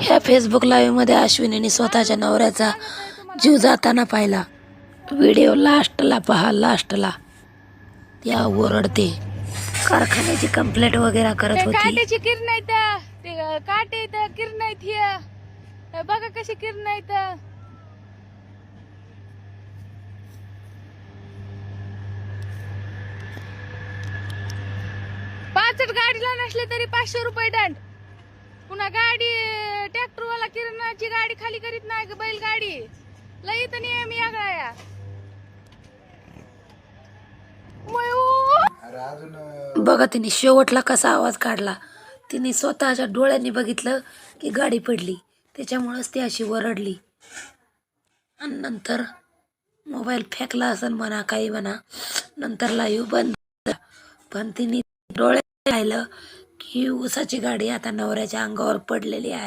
ह्या Facebook live मध्ये अश्विनीने स्वतःच्या नवऱ्याचा जीव जाताना पाहिला. व्हिडिओ लास्टला पहा. लास्टला त्या ओरडते. कारखान्याची कंप्लेंट वगैरे करत होती. काट्याची किरण आहेत ते काटे किरण आहेत हे बघा कशी किरण आहेत. पाचट गाडीला नसले तरी 500 रुपये दंड. पुन्हा गाडी ट्रॅक्टरवाला किरणाची गाडी खाली करीत नाही बैलगाडी लई तर नियम यागळा या. बघा तिने शेवटला कसा आवाज काढला. तिने स्वतःच्या डोळ्यांनी बघितलं की गाडी पडली, त्याच्यामुळेच ती अशी वरडली. आणि नंतर मोबाईल फेकला असेल म्हणा, काही म्हणा. नंतर लाईव्ह बंद झाला. पण तिने डोळे पाहिलं की उसाची गाडी आता नवऱ्याच्या अंगावर पडलेली आहे.